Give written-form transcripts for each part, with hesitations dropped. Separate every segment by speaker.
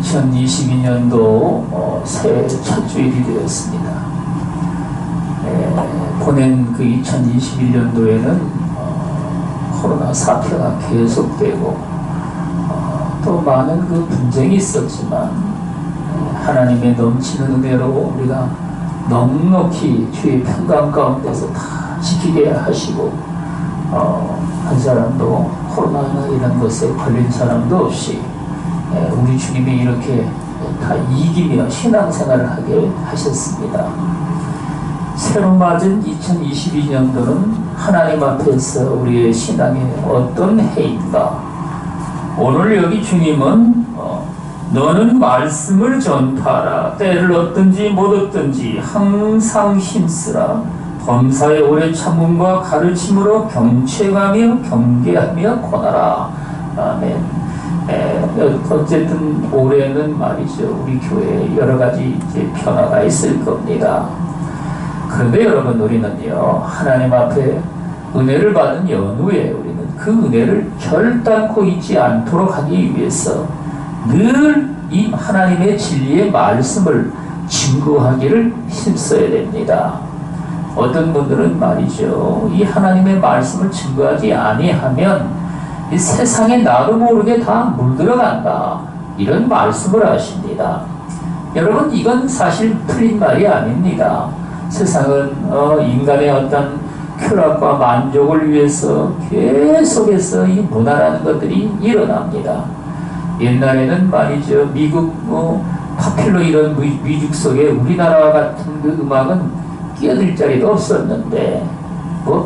Speaker 1: 2022년도 새해 첫 주일이 되었습니다. 보낸 그 2021년도에는 코로나 사태가 계속되고 또 많은 그 분쟁이 있었지만 하나님의 넘치는 은혜로 우리가 넉넉히 주의 평강 가운데서 다 지키게 하시고 한 사람도 코로나나 이런 것에 걸린 사람도 없이 우리 주님이 이렇게 다 이기며 신앙생활을 하게 하셨습니다. 새로 맞은 2022년도는 하나님 앞에서 우리의 신앙의 어떤 해인가? 오늘 여기 주님은 너는 말씀을 전파하라. 때를 얻든지 못 얻든지 항상 힘쓰라. 범사의 오래 참음과 가르침으로 경채하며 경계하며 권하라. 아멘. 어쨌든 올해는 말이죠, 우리 교회에 여러 가지 이제 변화가 있을 겁니다. 그런데 여러분, 우리는요, 하나님 앞에 은혜를 받은 연후에 우리는 그 은혜를 결단코 잊지 않도록 하기 위해서 늘 이 하나님의 진리의 말씀을 증거하기를 힘써야 됩니다. 어떤 분들은 말이죠, 이 하나님의 말씀을 증거하지 아니하면 이 세상에 나도 모르게 다 물들어간다, 이런 말씀을 하십니다. 여러분, 이건 사실 틀린 말이 아닙니다. 세상은 인간의 어떤 쾌락과 만족을 위해서 계속해서 이 문화라는 것들이 일어납니다. 옛날에는 말이죠, 미국 파필로 이런 뮤직 속에 우리나라와 같은 그 음악은 끼어들 자리도 없었는데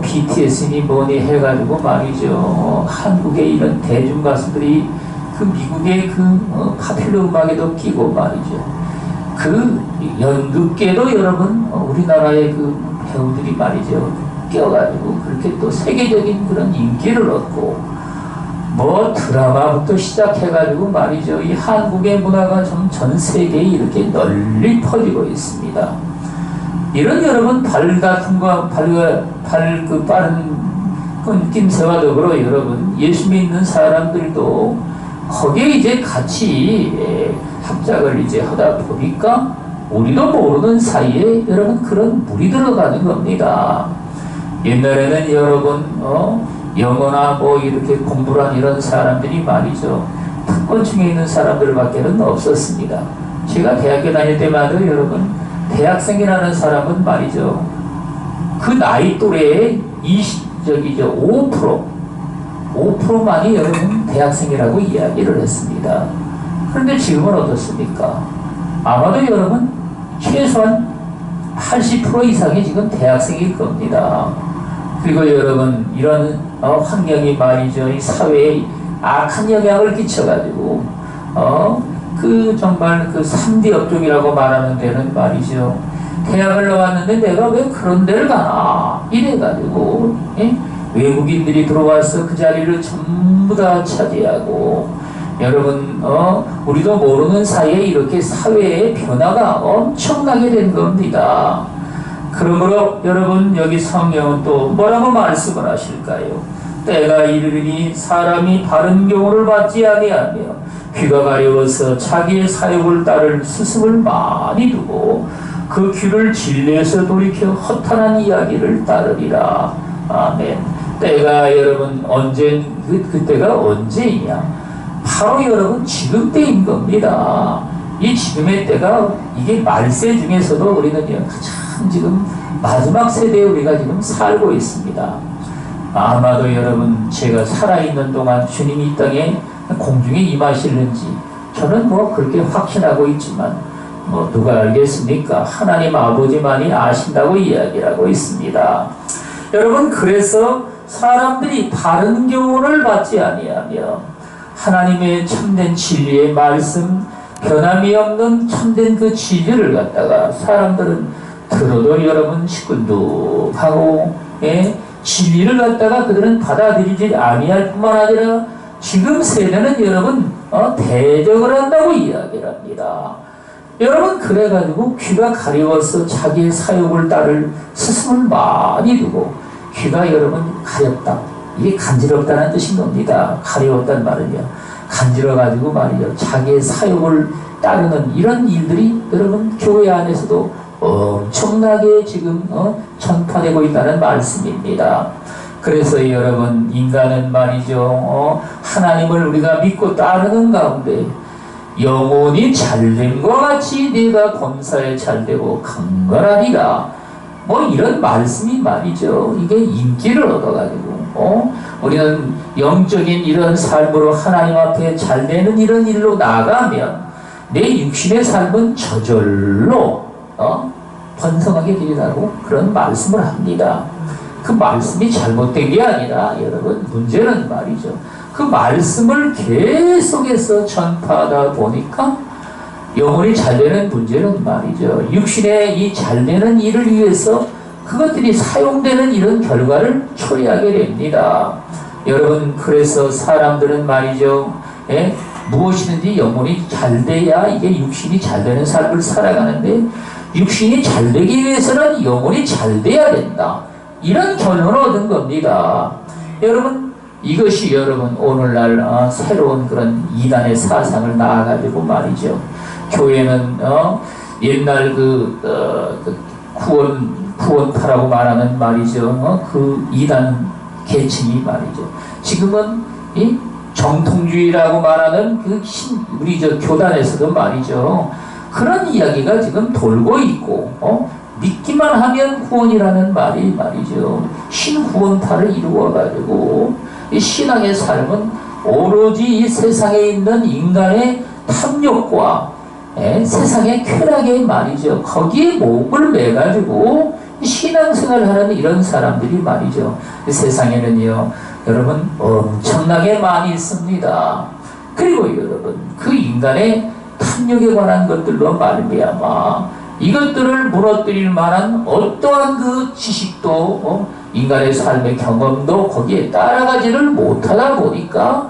Speaker 1: BTS니 뭐니 해가지고 말이죠, 한국의 이런 대중 가수들이 그 미국의 그 파필로 음악에도 끼고 말이죠, 그 연극계도 여러분 우리나라의 그 배우들이 말이죠 껴가지고 그렇게 또 세계적인 그런 인기를 얻고 드라마부터 시작해가지고 말이죠, 이 한국의 문화가 좀 전 세계에 이렇게 널리 퍼지고 있습니다. 이런 여러분 발 같은 거, 그 빠른 그 느낌새와 더불어 여러분 예수 믿는 사람들도 거기에 이제 같이 합작을 이제 하다 보니까 우리도 모르는 사이에 여러분 그런 물이 들어가는 겁니다. 옛날에는 여러분 영어나 이렇게 공부를 한 이런 사람들이 말이죠, 특권층에 있는 사람들밖에는 없었습니다. 제가 대학교 다닐 때마다 여러분 대학생이라는 사람은 말이죠, 그 나이 또래의 5%만이 여러분 대학생이라고 이야기를 했습니다. 그런데 지금은 어떻습니까? 아마도 여러분 최소한 80% 이상이 지금 대학생일 겁니다. 그리고 여러분 이런 환경이 말이죠, 이 사회에 악한 영향을 끼쳐가지고 그 정말 그 3D 업종이라고 말하는 데는 말이죠, 대학을 나왔는데 내가 왜 그런 데를 가나 이래가지고 외국인들이 들어와서 그 자리를 전부 다 차지하고 여러분 우리도 모르는 사이에 이렇게 사회의 변화가 엄청나게 된 겁니다. 그러므로 여러분 여기 성경은 또 뭐라고 말씀을 하실까요? 때가 이르리니 사람이 바른 교훈을 받지 아니하며 귀가 가려워서 자기의 사욕을 따를 스승을 많이 두고 그 귀를 진리에서 돌이켜 허탄한 이야기를 따르리라. 아멘. 때가 여러분 그때가 언제이냐? 바로 여러분 지금 때인 겁니다. 이 지금의 때가 이게 말세 중에서도 우리는 가장 지금 마지막 세대에 우리가 지금 살고 있습니다. 아마도 여러분 제가 살아있는 동안 주님이 이 땅에 공중에 임하실는지 저는 그렇게 확신하고 있지만 누가 알겠습니까? 하나님 아버지만이 아신다고 이야기를 하고 있습니다. 여러분, 그래서 사람들이 바른 교훈을 받지 아니하며 하나님의 참된 진리의 말씀, 변함이 없는 참된 그 진리를 갖다가 사람들은 들어도 여러분 시큰둥하고 진리를 갖다가 그들은 받아들이지 아니할 뿐만 아니라 지금 세대는 여러분 대적을 한다고 이야기를 합니다. 여러분, 그래가지고 귀가 가려워서 자기의 사욕을 따를 스승을 많이 두고 귀가 여러분 가렵다, 이게 간지럽다는 뜻인 겁니다. 가려웠단 말은요, 간지러가지고 말이죠, 자기의 사욕을 따르는 이런 일들이 여러분 교회 안에서도 엄청나게 지금 전파되고 있다는 말씀입니다. 그래서 여러분 인간은 말이죠 하나님을 우리가 믿고 따르는 가운데 영혼이 잘됨과 같이 네가 범사에 잘되고 강건하리라 뭐 이런 말씀이 말이죠 이게 인기를 얻어가지고 우리는 영적인 이런 삶으로 하나님 앞에 잘되는 이런 일로 나가면 내 육신의 삶은 저절로 번성하게 되리라고 그런 말씀을 합니다. 그 말씀이 잘못된 게 아니라 여러분 문제는 말이죠 그 말씀을 계속해서 전파하다 보니까 영혼이 잘되는 문제는 말이죠 육신의 이 잘되는 일을 위해서 그것들이 사용되는 이런 결과를 초래하게 됩니다. 여러분 그래서 사람들은 말이죠 무엇이든지 영혼이 잘돼야 이게 육신이 잘되는 삶을 살아가는데 육신이 잘되기 위해서는 영혼이 잘돼야 된다 이런 결론을 얻은 겁니다. 여러분 이것이 여러분 오늘날 새로운 그런 이단의 사상을 낳아가지고 말이죠 교회는 옛날 그 구원파라고 말하는 말이죠 그 이단 계층이 말이죠 지금은 이 정통주의라고 말하는 그 우리 교단에서도 말이죠 그런 이야기가 지금 돌고 있고 믿기만 하면 구원이라는 말이 말이죠 신구원파를 이루어가지고 이 신앙의 삶은 오로지 이 세상에 있는 인간의 탐욕과 세상의 쾌락의 말이죠 거기에 목을 매가지고 신앙생활을 하는 이런 사람들이 말이죠 이 세상에는요 여러분 엄청나게 많이 있습니다. 그리고 여러분 그 인간의 탐욕에 관한 것들로 말미암아 이것들을 무너뜨릴 만한 어떠한 그 지식도 인간의 삶의 경험도 거기에 따라가지를 못하다 보니까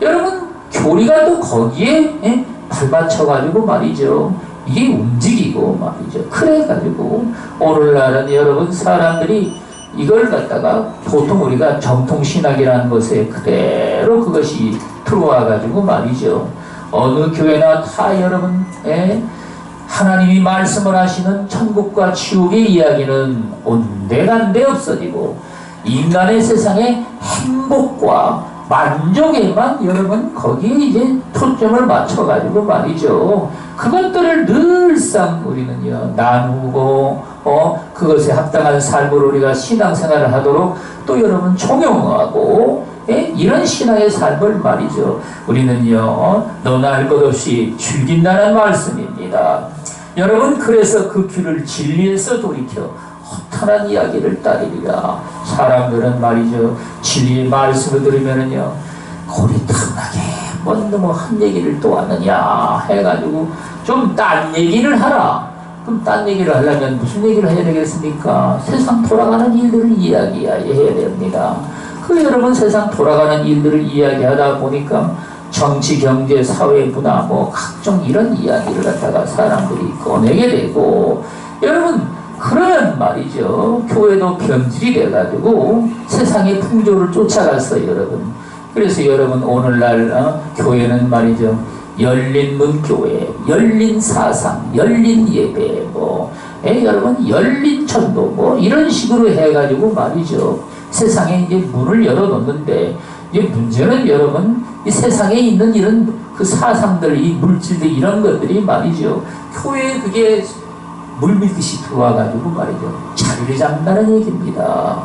Speaker 1: 여러분 교리가 또 거기에 발맞춰가지고 말이죠 이게 움직이고 말이죠 그래가지고 오늘날은 여러분 사람들이 이걸 갖다가 보통 우리가 정통신학이라는 것에 그대로 그것이 들어와가지고 말이죠 어느 교회나 다 여러분 하나님이 말씀을 하시는 천국과 지옥의 이야기는 온데간데 없어지고 인간의 세상의 행복과 만족에만 여러분 거기에 이제 초점을 맞춰가지고 말이죠 그것들을 늘상 우리는요 나누고 그것에 합당한 삶으로 우리가 신앙생활을 하도록 또 여러분 총용하고 이런 신앙의 삶을 말이죠 우리는요 너나 할 것 없이 즐긴다는 말씀입니다. 여러분 그래서 그 길을 진리에서 돌이켜 허탄한 이야기를 따르리라. 사람들은 말이죠 진리의 말씀을 들으면은요 고리타분하게 뭐 한 얘기를 또 하느냐 해가지고 좀 딴 얘기를 하라. 그럼 딴 얘기를 하려면 무슨 얘기를 해야 되겠습니까? 세상 돌아가는 일들을 이야기해야 됩니다. 그 여러분 세상 돌아가는 일들을 이야기하다 보니까 정치, 경제, 사회, 문화 뭐 각종 이런 이야기를 갖다가 사람들이 꺼내게 되고 여러분 그러면 말이죠 교회도 변질이 돼가지고 세상의 풍조를 쫓아갔어요 여러분. 그래서 여러분 오늘날 교회는 말이죠 열린 문교회, 열린 사상, 열린 예배 여러분 열린 전도 이런 식으로 해가지고 말이죠 세상에 이제 문을 열어놓는데 이제 문제는 여러분 이 세상에 있는 이런 그 사상들 이 물질들 이런 것들이 말이죠 교회에 그게 물밀듯이 들어와가지고 말이죠 자리를 잡는다는 얘기입니다.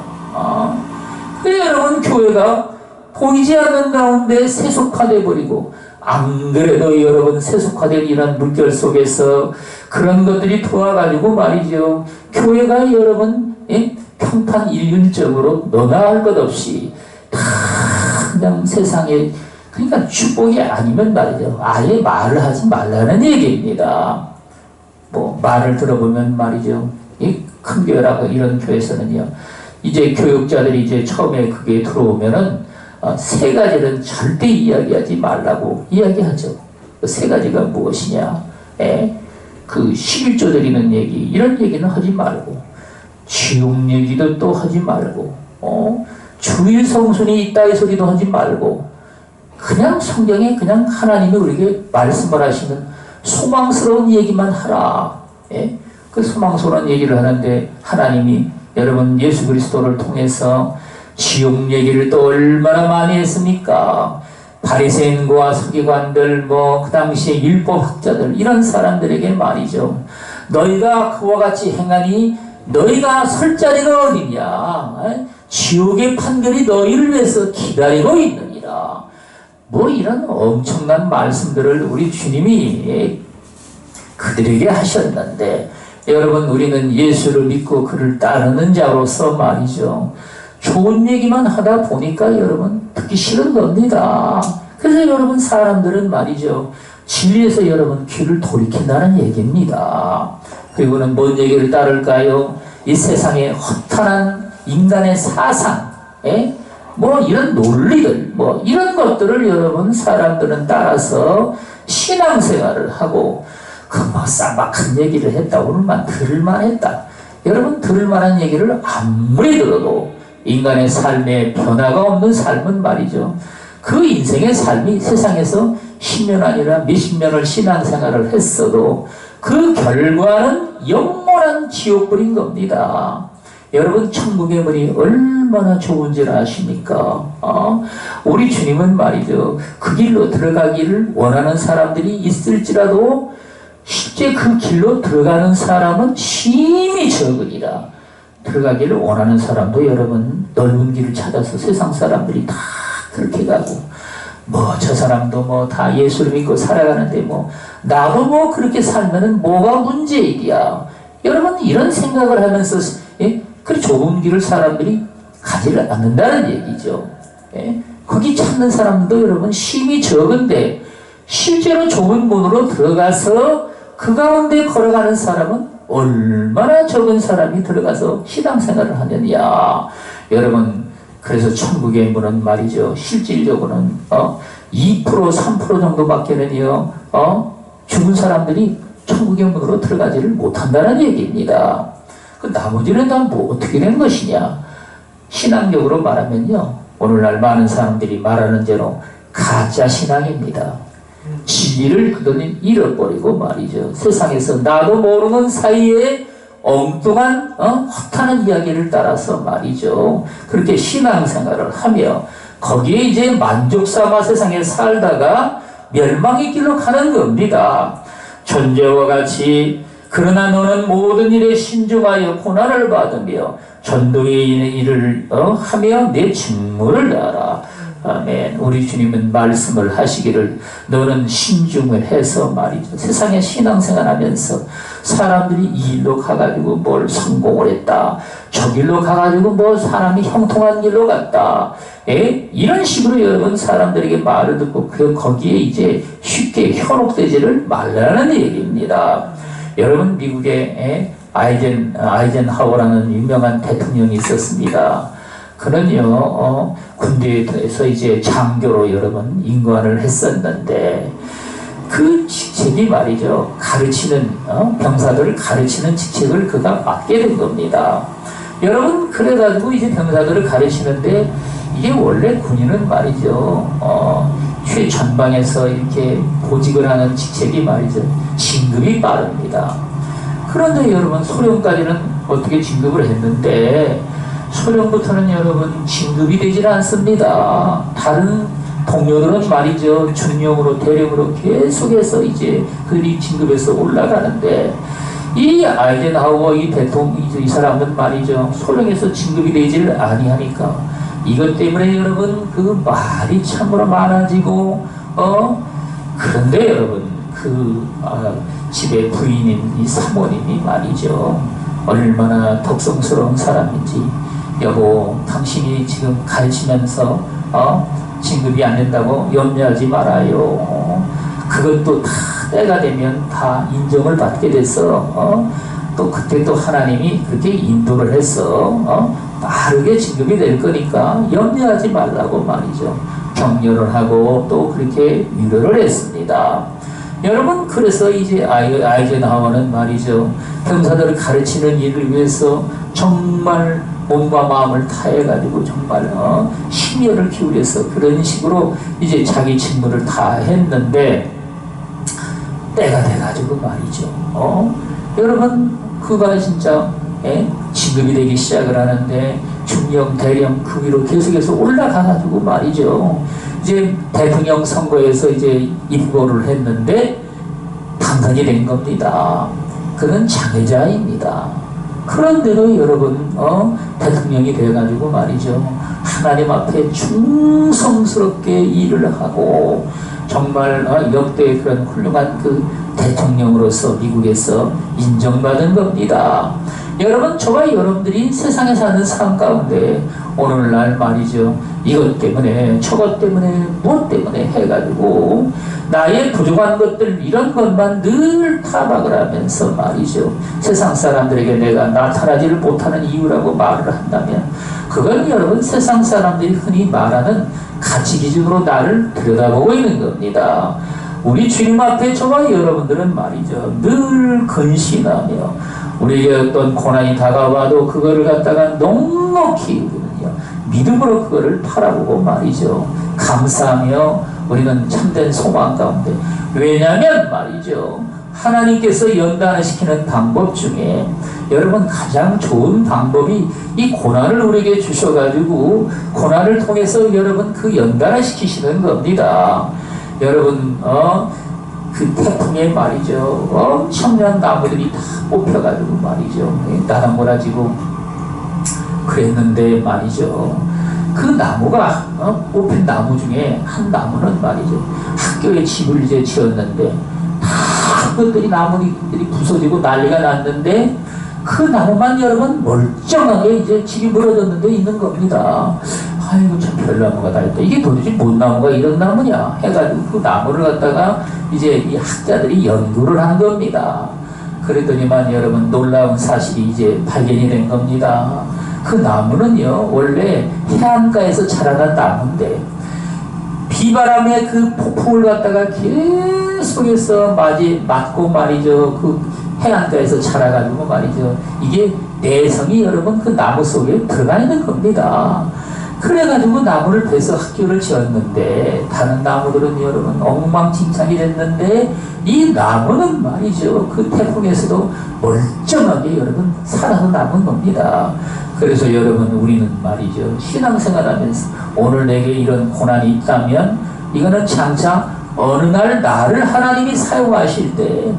Speaker 1: 그래서 여러분 교회가 보이지 않는 가운데 세속화돼 버리고 안 그래도 여러분 세속화된 이런 물결 속에서 그런 것들이 도와가지고 말이죠 교회가 여러분 평판 일률적으로 너나 할 것 없이 다 그냥 세상에 그러니까 축복이 아니면 말이죠 아예 말을 하지 말라는 얘기입니다. 말을 들어보면 말이죠 이 큰 교회라고 이런 교회에서는요 이제 교육자들이 이제 처음에 그게 들어오면은 세 가지는 절대 이야기하지 말라고 이야기하죠. 그 세 가지가 무엇이냐? 그 11조 드리는 얘기 이런 얘기는 하지 말고 지옥 얘기도 또 하지 말고 주일 성순이 있다 이 소리도 하지 말고 그냥 성경에 그냥 하나님이 우리에게 말씀을 하시는 소망스러운 얘기만 하라. 예? 그 소망스러운 얘기를 하는데 하나님이 여러분 예수 그리스도를 통해서 지옥 얘기를 또 얼마나 많이 했습니까? 바리새인과 서기관들 그 당시에 율법학자들 이런 사람들에게 말이죠. 너희가 그와 같이 행하니 너희가 설 자리가 어디냐? 지옥의 판결이 너희를 위해서 기다리고 있느니라. 이런 엄청난 말씀들을 우리 주님이 그들에게 하셨는데 여러분 우리는 예수를 믿고 그를 따르는 자로서 말이죠. 좋은 얘기만 하다 보니까 여러분 듣기 싫은 겁니다. 그래서 여러분 사람들은 말이죠. 진리에서 여러분 귀를 돌이킨다는 얘기입니다. 그리고는 뭔 얘기를 따를까요? 이 세상에 허탄한 인간의 사상, 이런 논리들, 이런 것들을 여러분 사람들은 따라서 신앙생활을 하고 쌈박한 얘기를 했다고는 들을만 했다. 여러분 들을 만한 얘기를 아무리 들어도 인간의 삶에 변화가 없는 삶은 말이죠. 그 인생의 삶이 세상에서 10년 아니라 몇십 년을 신앙생활을 했어도 그 결과는 영원한 지옥불인 겁니다. 여러분 천국의 문이 얼마나 좋은지 아십니까? 우리 주님은 말이죠. 그 길로 들어가기를 원하는 사람들이 있을지라도 실제 그 길로 들어가는 사람은 심히 적으리라. 들어가기를 원하는 사람도 여러분 넓은 길을 찾아서 세상 사람들이 다 그렇게 가고 저 사람도 다 예수를 믿고 살아가는데 나도 그렇게 살면은 뭐가 문제이랴. 여러분 이런 생각을 하면서 그 좁은 길을 사람들이 가지를 않는다는 얘기죠. 거기 찾는 사람도 여러분 심히 적은데 실제로 좁은 문으로 들어가서 그 가운데 걸어가는 사람은 얼마나 적은 사람이 들어가서 신앙생활을 하느냐. 여러분 그래서 천국의 문은 말이죠. 실질적으로는 2% 3% 정도밖에는요 죽은 사람들이 천국의 문으로 들어가지를 못한다는 얘기입니다. 그 나머지는 다 어떻게 된 것이냐. 신앙적으로 말하면요 오늘날 많은 사람들이 말하는 대로 가짜 신앙입니다. 진리를 그들은 잃어버리고 말이죠. 세상에서 나도 모르는 사이에 엉뚱한 허탄한 이야기를 따라서 말이죠. 그렇게 신앙생활을 하며 거기에 이제 만족 삼아 세상에 살다가 멸망의 길로 가는 겁니다. 존재와 같이 그러나 너는 모든 일에 신중하여 고난을 받으며 전도의 일을 하며 내 직무를 다하라. 아멘. 우리 주님은 말씀을 하시기를 너는 신중을 해서 말이죠. 세상에 신앙생활 하면서 사람들이 이 일로 가가지고 뭘 성공을 했다. 저 길로 가가지고 사람이 형통한 길로 갔다. 이런 식으로 여러분 사람들에게 말을 듣고 거기에 이제 쉽게 현혹되지를 말라는 얘기입니다. 여러분 미국에 아이젠하워라는 유명한 대통령이 있었습니다. 그는요 군대에서 이제 장교로 여러분 임관을 했었는데 그 직책이 말이죠 가르치는 병사들을 가르치는 직책을 그가 맡게 된 겁니다. 여러분 그래가지고 이제 병사들을 가르치는데 이게 원래 군인은 말이죠 최전방에서 이렇게 보직을 하는 직책이 말이죠 진급이 빠릅니다. 그런데 여러분 소련까지는 어떻게 진급을 했는데 소련부터는 여러분 진급이 되질 않습니다. 다른 동료들은 말이죠 중령으로 대령으로 계속해서 이제 그들이 진급해서 올라가는데 이 아이젠하워 이 대통령 이 사람은 말이죠 소련에서 진급이 되지를 아니하니까 이것 때문에 여러분 그 말이 참으로 많아지고 그런데 여러분 집의 부인인 이 사모님이 말이죠 얼마나 덕성스러운 사람인지 여보 당신이 지금 가르치면서 진급이 안 된다고 염려하지 말아요. 그것도 다 때가 되면 다 인정을 받게 돼서 또 그때 또 하나님이 그렇게 인도를 해서 빠르게 진급이 될 거니까 염려하지 말라고 말이죠 격려를 하고 또 그렇게 위로를 했습니다. 여러분 그래서 이제 아이젠하워는 말이죠 병사들을 가르치는 일을 위해서 정말 몸과 마음을 다해가지고 정말 심혈을 기울여서 그런 식으로 이제 자기 직무를 다 했는데 때가 돼가지고 말이죠. 여러분 그가 진짜 진급이 되기 시작을 하는데 중령, 대령 그 위로 계속해서 올라가가지고 말이죠. 이제 대통령 선거에서 이제 입고를 했는데 당선이 된 겁니다. 그는 장애자입니다. 그런데도 여러분 대통령이 돼가지고 말이죠. 하나님 앞에 충성스럽게 일을 하고 정말 역대 그런 훌륭한 그 대통령으로서 미국에서 인정받은 겁니다. 여러분, 저와 여러분들이 세상에 사는 삶 가운데 오늘날 말이죠. 이것 때문에 저것 때문에 무엇 때문에 해가지고 나의 부족한 것들 이런 것만 늘 타박을 하면서 말이죠. 세상 사람들에게 내가 나타나지를 못하는 이유라고 말을 한다면 그건 여러분 세상 사람들이 흔히 말하는 가치 기준으로 나를 들여다보고 있는 겁니다. 우리 주님 앞에 저와 여러분들은 말이죠. 늘 근신하며 우리에게 어떤 고난이 다가와도 그거를 갖다가 넉넉히 믿음으로 그거를 바라보고 말이죠. 감사하며 우리는 참된 소망 가운데 왜냐하면 말이죠. 하나님께서 연단시키는 방법 중에 여러분 가장 좋은 방법이 이 고난을 우리에게 주셔가지고 고난을 통해서 여러분 그 연단을 시키시는 겁니다. 여러분 그 태풍에 말이죠. 엄청난 나무들이 다 뽑혀가지고 말이죠. 나랑몰아지고 그랬는데 말이죠. 그 나무가 뽑힌 나무 중에 한 나무는 말이죠. 학교에 집을 이제 지었는데 다 그것들이 나무들이 부서지고 난리가 났는데 그 나무만 여러분 멀쩡하게 이제 집이 무너졌는데 있는 겁니다. 아이고 참 별나무가 다 있다. 이게 도대체 뭔 나무가 이런 나무냐 해가지고 그 나무를 갖다가 이제 이 학자들이 연구를 한 겁니다. 그랬더니만 여러분 놀라운 사실이 이제 발견이 된 겁니다. 그 나무는요 원래 해안가에서 자라난 나무인데 비바람에 그 폭풍을 갖다가 계속해서 맞고 말이죠. 그 해안가에서 자라가지고 말이죠. 이게 내성이 여러분 그 나무 속에 들어가 있는 겁니다. 그래가지고 나무를 베서 학교를 지었는데 다른 나무들은 여러분 엉망진창이 됐는데 이 나무는 말이죠. 그 태풍에서도 멀쩡하게 여러분 살아서 남은 겁니다. 그래서 여러분 우리는 말이죠. 신앙생활하면서 오늘 내게 이런 고난이 있다면 이거는 장차 어느 날 나를 하나님이 사용하실 때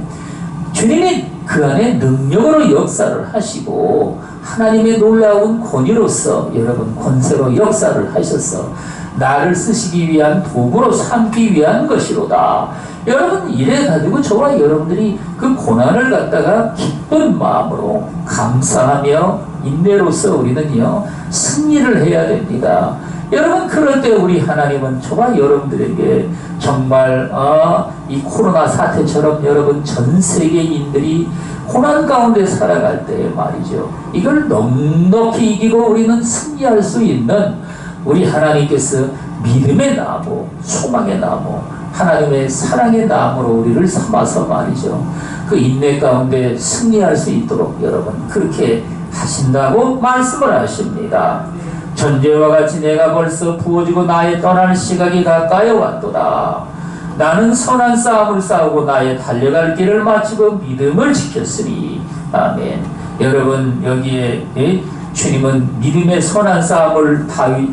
Speaker 1: 주님이 그 안에 능력으로 역사를 하시고 하나님의 놀라운 권위로서 여러분 권세로 역사를 하셔서 나를 쓰시기 위한 도구로 삼기 위한 것이로다. 여러분 이래가지고 저와 여러분들이 그 고난을 갖다가 기쁜 마음으로 감사하며 인내로서 우리는요 승리를 해야 됩니다. 여러분 그럴 때 우리 하나님은 저와 여러분들에게 정말 이 코로나 사태처럼 여러분 전 세계인들이 고난 가운데 살아갈 때 말이죠. 이걸 넉넉히 이기고 우리는 승리할 수 있는 우리 하나님께서 믿음의 나무, 소망의 나무, 하나님의 사랑의 나무로 우리를 삼아서 말이죠. 그 인내 가운데 승리할 수 있도록 여러분 그렇게 하신다고 말씀을 하십니다. 전제와 같이 내가 벌써 부어지고 나의 떠날 시각이 가까이 왔도다. 나는 선한 싸움을 싸우고 나의 달려갈 길을 마치고 믿음을 지켰으니. 아멘. 여러분 여기에 주님은 믿음의 선한 싸움을 바울이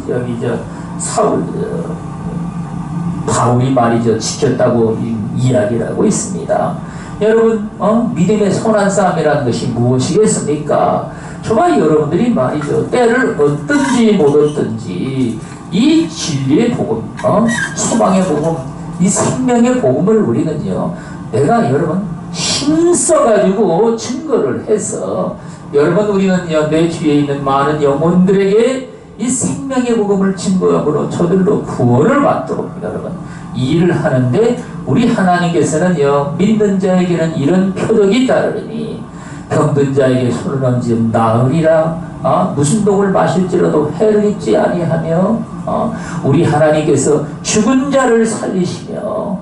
Speaker 1: 말이죠 지켰다고 이야기를 하고 있습니다. 여러분 믿음의 선한 싸움이라는 것이 무엇이겠습니까? 저와 여러분들이 말이죠 때를 얻든지 못 얻든지 이 진리의 복음, 소망의 복음, 이 생명의 복음을 우리는요 내가 여러분 힘써가지고 증거를 해서 여러분 우리는요 내 주위에 있는 많은 영혼들에게 이 생명의 복음을 증거함으로 저들로 구원을 받도록 여러분 이 일을 하는데 우리 하나님께서는요 믿는 자에게는 이런 표적이 따르니 병든 자에게 손을 얹으면 나으리라. 무슨 독을 마실지라도 해를 입지 아니하며 우리 하나님께서 죽은 자를 살리시며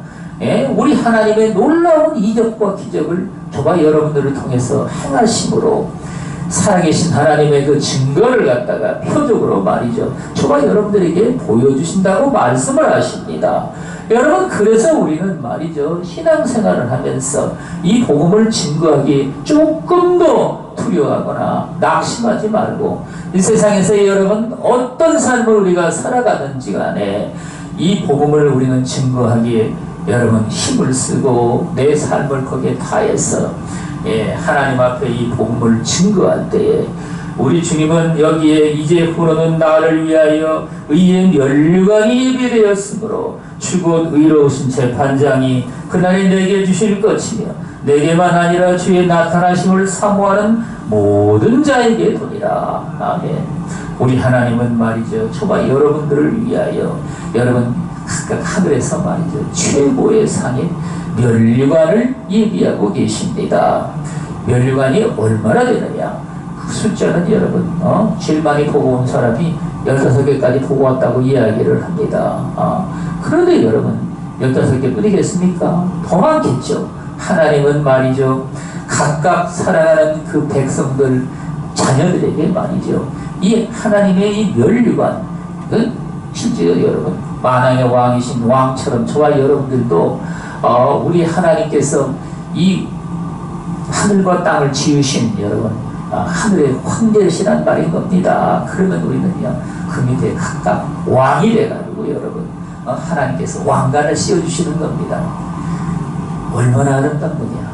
Speaker 1: 우리 하나님의 놀라운 이적과 기적을 저와 여러분들을 통해서 행하심으로 살아계신 하나님의 그 증거를 갖다가 표적으로 말이죠. 저와 여러분들에게 보여주신다고 말씀을 하십니다. 여러분, 그래서 우리는 말이죠. 신앙생활을 하면서 이 복음을 증거하기 조금 더 두려워하거나 낙심하지 말고, 이 세상에서 여러분 어떤 삶을 우리가 살아가는지 간에 이 복음을 우리는 증거하기에 여러분 힘을 쓰고 내 삶을 거기에 다해서 하나님 앞에 이 복음을 증거할 때에 우리 주님은 여기에 이제 후로는 나를 위하여 의의 면류관이 예비되었으므로 주곧 의로우신 재판장이 그날에 내게 주실 것이며 내게만 아니라 주의 나타나심을 사모하는 모든 자에게 도리라. 아멘. 우리 하나님은 말이죠. 저와 여러분들을 위하여 여러분 각각 하늘에서 말이죠. 최고의 상인 면류관을 예비하고 계십니다. 면류관이 얼마나 되느냐? 그 숫자는 여러분 제일 많이 보고 온 사람이 15개까지 보고 왔다고 이야기를 합니다. 그런데 여러분 15개 뿐이겠습니까? 더 많겠죠. 하나님은 말이죠. 각각 살아가는 그 백성들 자녀들에게 말이죠. 이 하나님의 이 면류관은 실제로 여러분 만왕의 왕이신 왕처럼 저와 여러분들도 우리 하나님께서 이 하늘과 땅을 지으신 여러분 하늘의 황제시란 말인 겁니다. 그러면 우리는요 그 밑에 각각 왕이 돼가지고 여러분 하나님께서 왕관을 씌워주시는 겁니다. 얼마나 아름다운 거냐.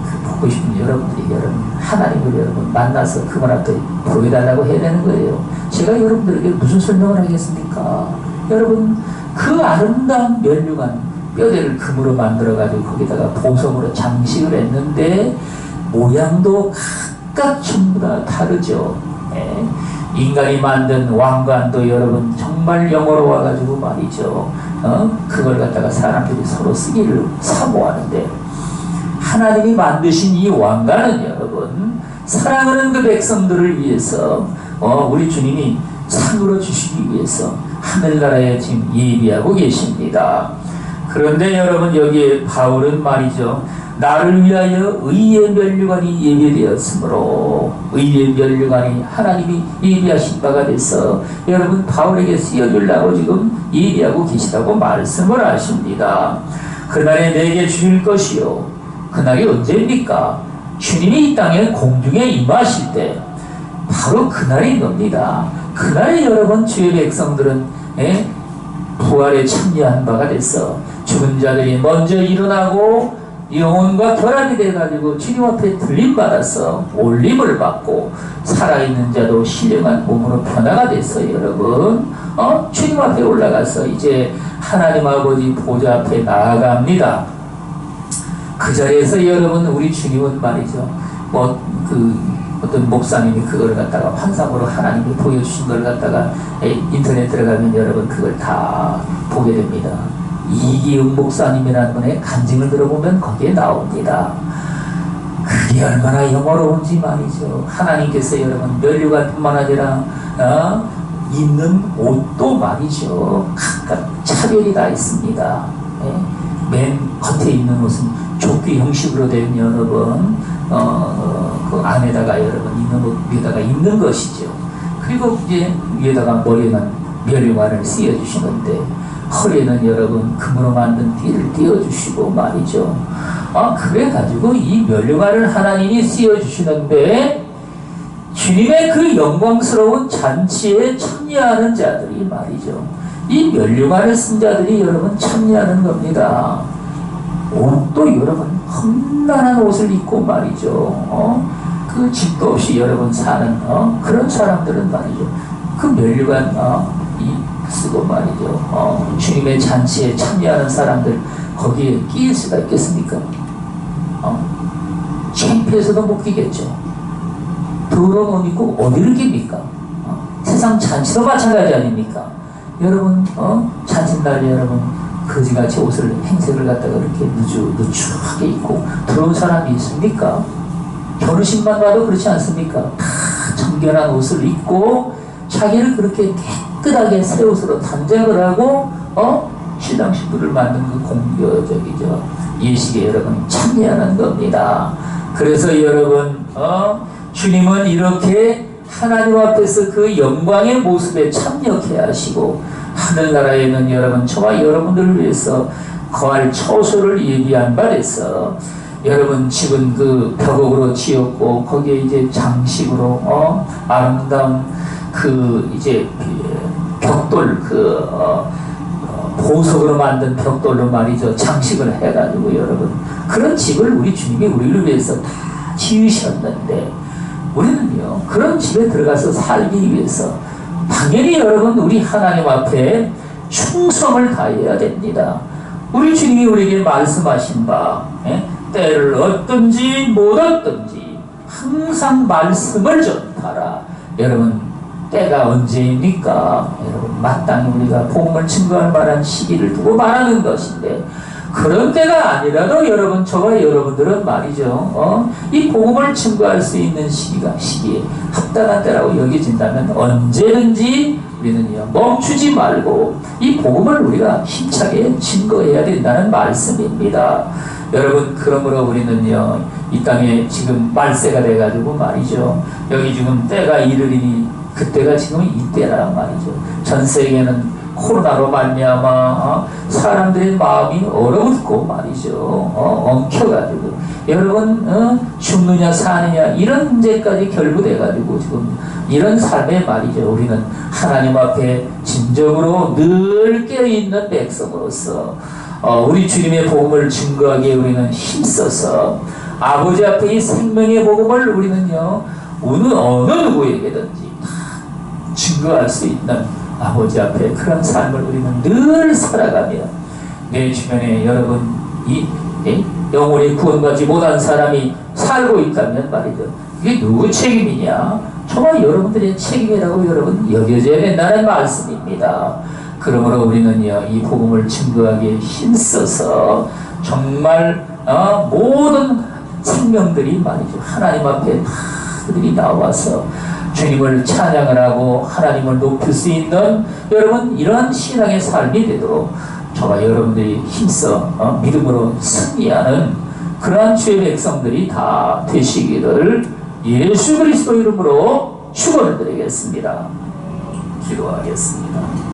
Speaker 1: 그 보고 싶은 여러분들이 여러분 하나님을 여러분 만나서 그분 앞에 보여달라고 해야 되는 거예요. 제가 여러분들에게 무슨 설명을 하겠습니까? 여러분 그 아름다운 면류관 뼈대를 금으로 만들어가지고 거기다가 보석으로 장식을 했는데 모양도 각각 전부 다 다르죠. 인간이 만든 왕관도 여러분 정말 영어로워가지고 말이죠. 그걸 갖다가 사람들이 서로 쓰기를 사모하는데 하나님이 만드신 이 왕관은 여러분 사랑하는 그 백성들을 위해서 우리 주님이 상으로 주시기 위해서 하늘나라에 지금 예비하고 계십니다. 그런데 여러분 여기에 바울은 말이죠. 나를 위하여 의의 면류관이 예비되었으므로 의의 면류관이 하나님이 예비하신 바가 돼서 여러분 바울에게 쓰여주려고 지금 예비하고 계시다고 말씀을 하십니다. 그날에 내게 주실 것이요. 그날이 언제입니까? 주님이 이 땅에 공중에 임하실 때 바로 그날인 겁니다. 그날에 여러분 주의 백성들은 부활에 참여한 바가 됐어. 죽은 자들이 먼저 일어나고 영혼과 결합이 돼가지고 주님 앞에 들림받아서 올림을 받고 살아있는 자도 신령한 몸으로 변화가 됐어요. 여러분 주님 앞에 올라가서 이제 하나님 아버지 보좌 앞에 나아갑니다. 그 자리에서 여러분 우리 주님은 말이죠. 어떤 목사님이 그걸 갖다가 환상으로 하나님이 보여주신 걸 갖다가 인터넷 들어가면 여러분 그걸 다 보게 됩니다. 이기흥 목사님이라는 분의 간증을 들어보면 거기에 나옵니다. 그게 얼마나 영어로운지 말이죠. 하나님께서 여러분 면류관뿐만 아니라 입는 옷도 말이죠. 각각 차별이 다 있습니다. 맨 겉에 입는 옷은 조끼 형식으로 된 여러분 그 안에다가 여러분 입는 옷 위에다가 입는 것이죠. 그리고 이제 위에다가 머리에는 면류관을 씌워주시는데 허리에는 여러분 금으로 만든 띠를 띄워주시고 말이죠. 그래가지고 이 면류관을 하나님이 씌워주시는데 주님의 그 영광스러운 잔치에 참여하는 자들이 말이죠. 이 면류관을 쓴 자들이 여러분 참여하는 겁니다. 옷도 여러분 험난한 옷을 입고 말이죠. 그 집도 없이 여러분 사는 그런 사람들은 말이죠. 그 면류관 쓰고 말이죠. 주님의 잔치에 참여하는 사람들 거기에 끼일 수가 있겠습니까? 창피해서도 못 끼겠죠. 더러운 옷 입고 어디를 낍니까? 세상 잔치도 마찬가지 아닙니까? 여러분 잔칫날 여러분 거지같이 옷을 행색을 갖다가 이렇게 누추하게 입고 들어온 사람이 있습니까? 결혼식만 가도 그렇지 않습니까? 다 정결한 옷을 입고 자기를 그렇게 깨끗하게 새 옷으로 단장을 하고 신랑 신부를 만든 그 예식에 여러분 참여하는 겁니다. 그래서 여러분 주님은 이렇게 하나님 앞에서 그 영광의 모습에 참여케 하시고 하늘나라에 있는 여러분, 저와 여러분들을 위해서 거할 처소를 예비한 바 돼서 여러분 집은 그 벽옥으로 지었고 거기에 이제 장식으로 아름다운 그 이제 벽돌 보석으로 만든 벽돌로 말이죠, 장식을 해가지고 여러분 그런 집을 우리 주님이 우리를 위해서 다 지으셨는데 우리는요 그런 집에 들어가서 살기 위해서 당연히 여러분 우리 하나님 앞에 충성을 다해야 됩니다. 우리 주님이 우리에게 말씀하신 바 때를 얻든지 못 얻든지 항상 말씀을 전하라. 여러분 때가 언제입니까? 여러분 마땅히 우리가 복음을 증거할 만한 시기를 두고 말하는 것인데 그런 때가 아니라도 여러분 저와 여러분들은 말이죠 이 복음을 증거할 수 있는 시기에 합당한 때라고 여겨진다면 언제든지 우리는요 멈추지 말고 이 복음을 우리가 힘차게 증거해야 된다는 말씀입니다. 여러분 그러므로 우리는요 이 땅에 지금 말세가 돼가지고 말이죠 여기 지금 때가 이르리니 그때가 지금 이때란 말이죠. 전 세계는 코로나로 말미암아 사람들의 마음이 얼어붙고 말이죠 엉켜가지고 여러분 죽느냐 사느냐 이런 문제까지 결부돼가지고 지금 이런 삶에 말이죠 우리는 하나님 앞에 진정으로 늘 깨어있는 백성으로서 우리 주님의 복음을 증거하기에 우리는 힘써서 아버지 앞에 이 생명의 복음을 우리는요 어느 누구에게든지 증거할 수 있는 아버지 앞에 그런 삶을 우리는 늘 살아가며 내 주변에 여러분 이 영혼의 구원받지 못한 사람이 살고 있다면 말이죠 이게 누구 책임이냐? 저와 여러분들의 책임이라고 여러분 여겨져야 된다는 말씀입니다. 그러므로 우리는요 이 복음을 증거하기에 힘써서 정말 모든 생명들이 말이죠 하나님 앞에 다 그들이 나와서 주님을 찬양을 하고 하나님을 높일 수 있는 여러분 이러한 신앙의 삶이 되도록 저와 여러분들이 힘써 믿음으로 승리하는 그러한 주의 백성들이 다 되시기를 예수 그리스도 이름으로 축원을 드리겠습니다. 기도하겠습니다.